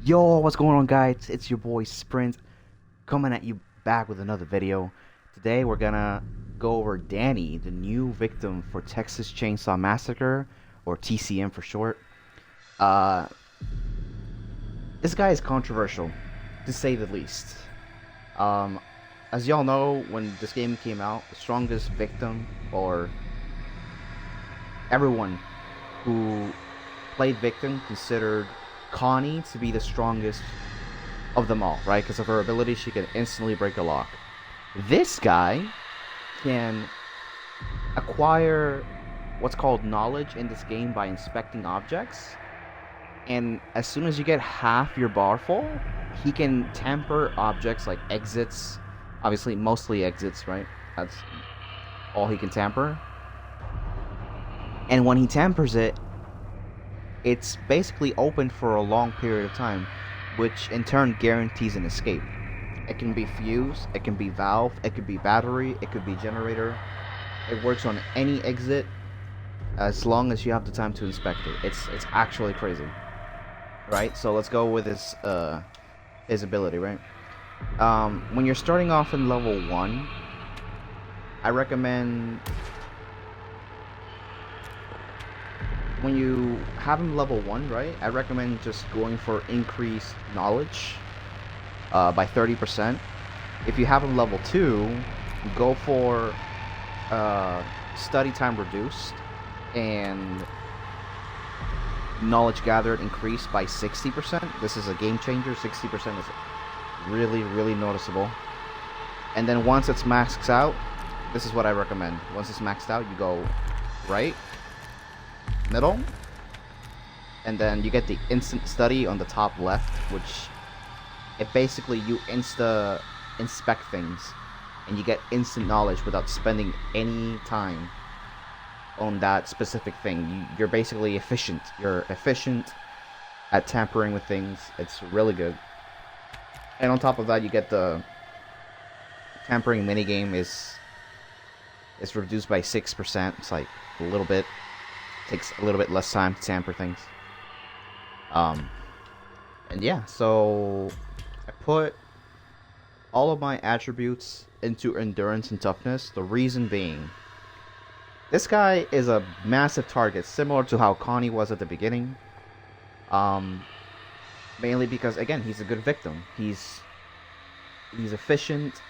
Yo, what's going on, guys? It's your boy Sprint coming at you back with another video. Today we're gonna go over Danny, the new victim for Texas Chainsaw Massacre, or TCM for short. Uh, this guy is controversial, to say the least. Um, as y'all know, when this game came out, the strongest victim, or everyone who played victim, considered Connie to be the strongest of them all, right? Because of her ability, she can instantly break a lock. This guy can acquire what's called knowledge in this game by inspecting objects. And as soon as you get half your bar full, he can tamper objects like exits. Obviously, mostly exits, right? That's all he can tamper. And when he tampers it, it's basically open for a long period of time, which in turn guarantees an escape. It can be fuse, it can be valve, it could be battery, it could be generator. It works on any exit as long as you have the time to inspect it. It's actually crazy, right? So let's go with his ability, right? When you're starting off in level 1, I recommend when you have him level 1, right, I recommend just going for increased knowledge by 30%. If you have him level 2, go for study time reduced and knowledge gathered increased by 60%. This is a game changer. 60% is really, really noticeable. And then once it's maxed out, this is what I recommend. Once it's maxed out, you go right, middle, and then you get the instant study on the top left, which it basically you inspect things and you get instant knowledge without spending any time on that specific thing. You're basically efficient. You're efficient at tampering with things. It's really good. And on top of that, you get the tampering minigame is reduced by 6%. It's like a little bit. Takes a little bit less time to tamper things. And yeah, so I put all of my attributes into endurance and toughness. The reason being, this guy is a massive target, similar to how Connie was at the beginning. Mainly because, again, he's a good victim. He's efficient.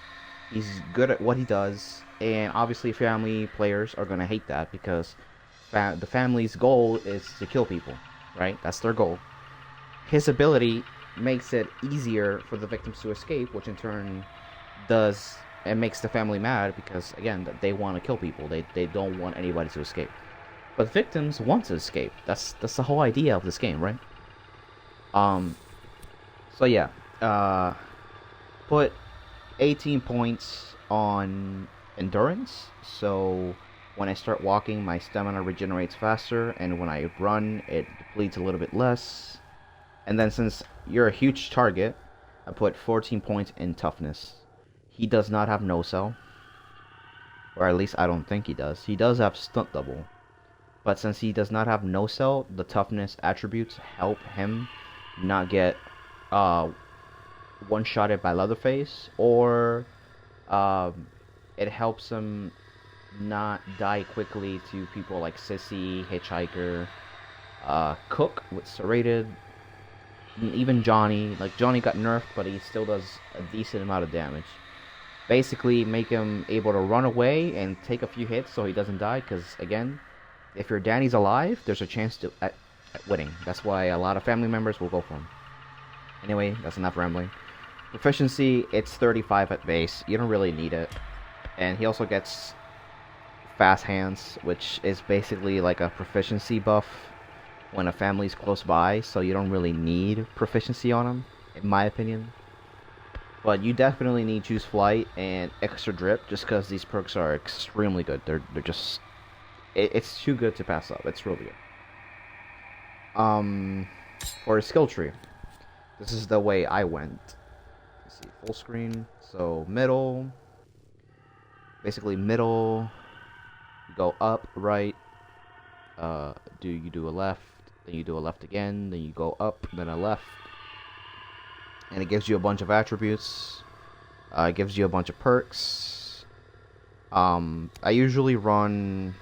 He's good at what he does, and obviously, family players are gonna hate that because the family's goal is to kill people, right? That's their goal. His ability makes it easier for the victims to escape, which in turn does and makes the family mad because, again, they want to kill people. They don't want anybody to escape. But victims want to escape. That's the whole idea of this game, right? So yeah, put 18 points on endurance. So when I start walking, my stamina regenerates faster, and when I run, it depletes a little bit less. And then since you're a huge target, I put 14 points in toughness. He does not have no-sell, or at least I don't think he does. He does have stunt double, but since he does not have no-sell, the toughness attributes help him not get one-shotted by Leatherface, or it helps him not die quickly to people like Sissy, Hitchhiker, Cook with Serrated, even Johnny. Like, Johnny got nerfed, but he still does a decent amount of damage. Basically, make him able to run away and take a few hits so he doesn't die, because, again, if your Danny's alive, there's a chance at winning. That's why a lot of family members will go for him. Anyway, that's enough rambling. Proficiency, it's 35 at base. You don't really need it. And he also gets fast hands, which is basically like a proficiency buff when a family's close by, so you don't really need proficiency on them, in my opinion. But you definitely need choose flight and extra drip, just because these perks are extremely good. They're just it's too good to pass up. It's really good. For a skill tree, this is the way I went. Let's see, full screen. So middle, basically middle. Go up, right. You do a left, then you do a left again, then you go up, then a left, and it gives you a bunch of attributes. It gives you a bunch of perks. I usually run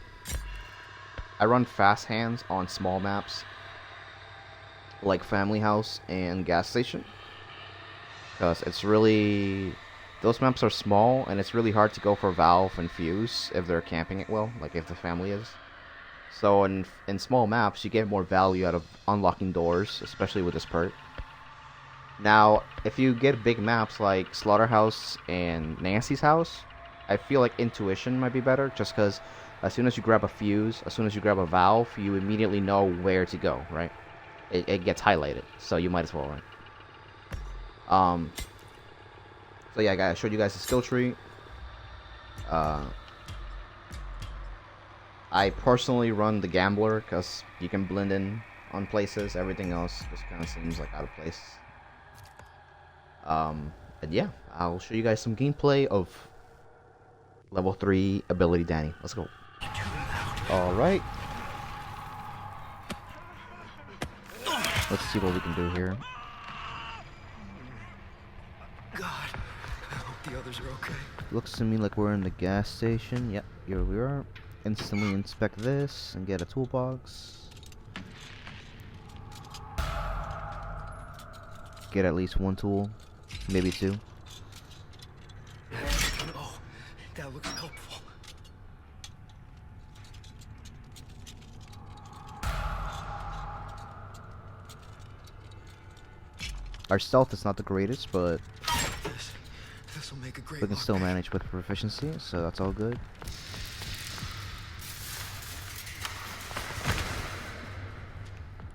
fast hands on small maps like Family House and Gas Station, because it's really, those maps are small and it's really hard to go for Valve and Fuse if they're camping it well, like if the family is. So in small maps you get more value out of unlocking doors, especially with this perk. Now, if you get big maps like Slaughterhouse and Nancy's house, I feel like Intuition might be better, just because as soon as you grab a fuse, as soon as you grab a valve, you immediately know where to go, right? It gets highlighted, so you might as well, right? So yeah, I showed you guys the skill tree. I personally run the Gambler, because you can blend in on places. Everything else just kind of seems like out of place. And yeah, I'll show you guys some gameplay of level 3 ability Danny. Let's go. Alright. Let's see what we can do here. God, I hope the others are okay. Looks to me like we're in the gas station. Yep, here we are. Instantly inspect this and get a toolbox. Get at least one tool, maybe two. Oh, that looks helpful. Our stealth is not the greatest, but This'll make a great we can still lockpick. manage with proficiency, so that's all good.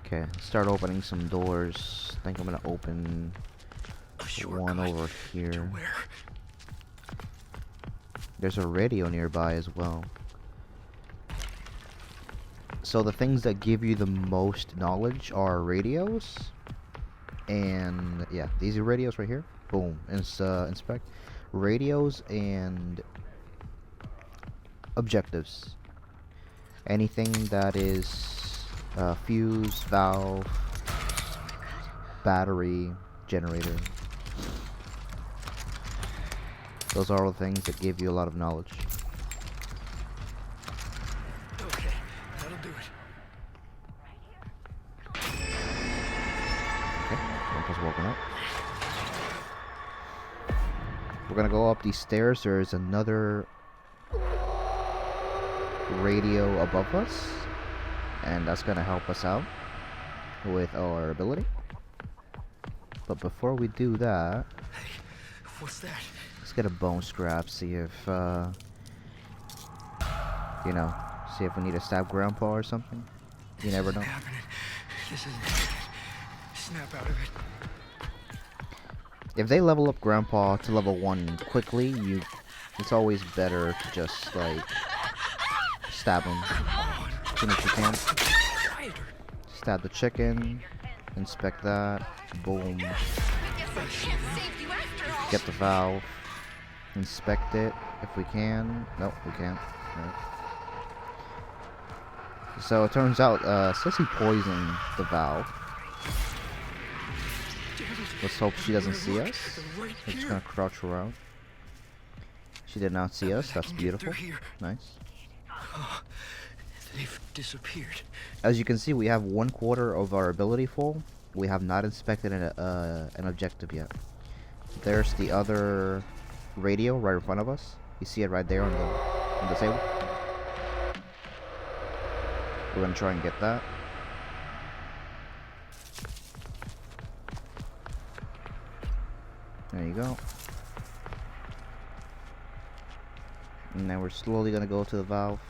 Okay, start opening some doors. I think I'm gonna open one over here. There's a radio nearby as well. So the things that give you the most knowledge are radios. And yeah, these are radios right here. Boom. Inspect. Radios and objectives. Anything that is fuse, valve, battery, generator. Those are all the things that give you a lot of knowledge. Okay, that'll do it. Okay, Grandpa's woken up. We're gonna go up these stairs. There's another radio above us, and that's gonna help us out with our ability. But before we do that, Hey, what's that? let's get a bone scrap, see if you know, see if we need to stab Grandpa or something. You never know. Happening. This isn't it. Snap out of it. If they level up Grandpa to level 1 quickly, it's always better to just like stab him as soon as you can. Stab the chicken, inspect that, boom. Get the valve, inspect it if we can. Nope, we can't. Nope. So it turns out Sissy poisoned the valve. Let's hope she doesn't see us. We're just gonna crouch around. She did not see us. That's beautiful. Nice. They've disappeared. As you can see, we have 1/4 of our ability full. We have not inspected an objective yet. There's the other radio right in front of us. You see it right there on the table. We're gonna try and get that. There you go. And then we're slowly gonna go to the valve.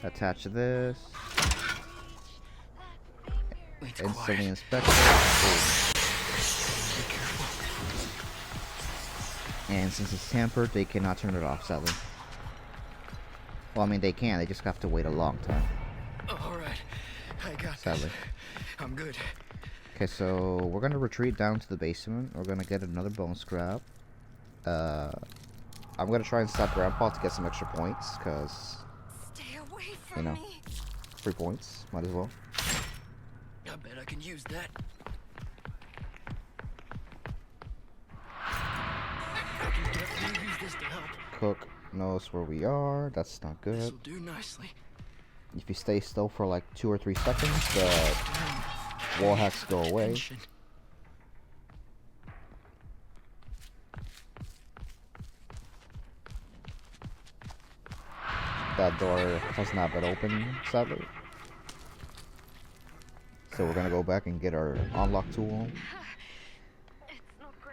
Attach this. Instantly inspect it. And since it's tampered, they cannot turn it off, sadly. Well, I mean, they can. They just have to wait a long time. Alright, I got Sadly. this. I'm good. Okay, so we're gonna retreat down to the basement. We're gonna get another bone scrap. I'm gonna try and stop Grandpa to get some extra points, cause Stay away you from know, me. 3 points, might as well. I bet I can use that. I can definitely use this to help. Cook knows where we are. That's not good. This'll do nicely. If you stay still for like 2 or 3 seconds, the wall hacks go away. Attention. That door has not been opened, sadly. So we're gonna go back and get our unlock tool.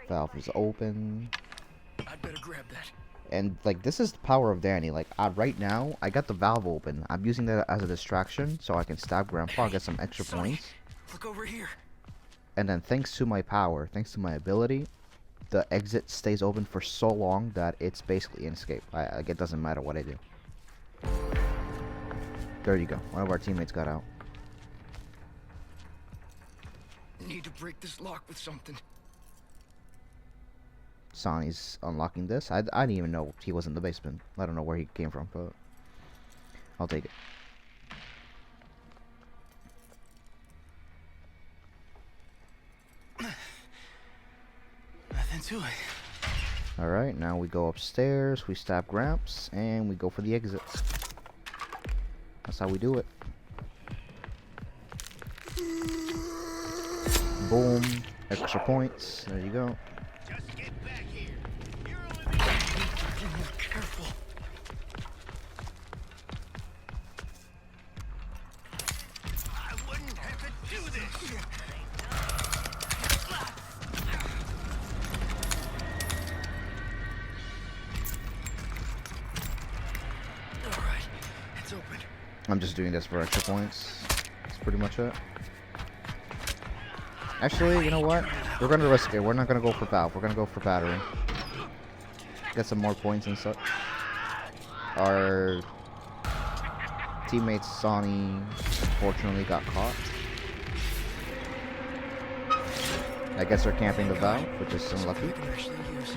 Valve is open. I'd better grab that. And like, this is the power of Danny. Like, right now I got the valve open. I'm using that as a distraction so I can stab Grandpa, get some extra points. Look over here. And then thanks to my power, thanks to my ability, the exit stays open for so long that it's basically an escape. Like, it doesn't matter what I do. There you go. One of our teammates got out. Need to break this lock with something. Sonny's unlocking this. I didn't even know he was in the basement. I don't know where he came from, but I'll take it. Nothing to it. Alright, now we go upstairs, we stab Gramps, and we go for the exits. That's how we do it. Boom. Extra points. There you go. Just get back here. You're only being careful. I wouldn't have to do this. All right, it's open. I'm just doing this for extra points. That's pretty much it. Actually, you know what? We're gonna risk it. We're not gonna go for valve. We're gonna go for battery. Get some more points and such. Our teammate Sonny unfortunately got caught. I guess they're camping the valve, which is unlucky. I can actually use.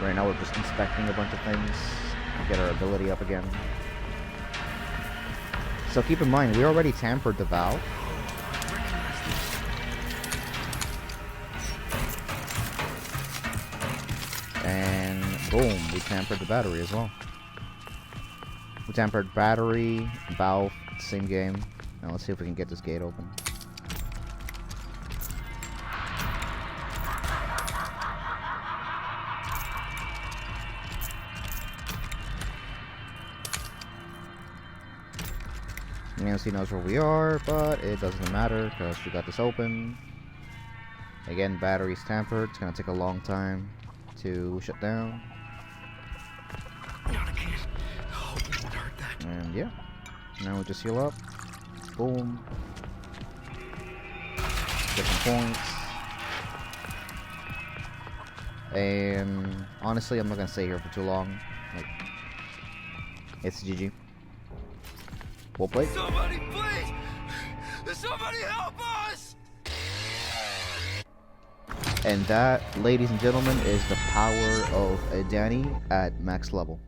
Right now we're just inspecting a bunch of things to get our ability up again. So keep in mind, we already tampered the valve. And boom, we tampered the battery as well. We tampered battery, valve, same game. Now let's see if we can get this gate open. Nancy knows where we are, but it doesn't matter because we got this open. Again, battery's tampered. It's gonna take a long time to shut down. Not again. Oh, it won't hurt that. And yeah, now we just heal up. Boom. Get some points. And honestly, I'm not gonna stay here for too long. Like, it's GG. Well played. Somebody, please! Somebody help us! And that, ladies and gentlemen, is the power of Danny at max level.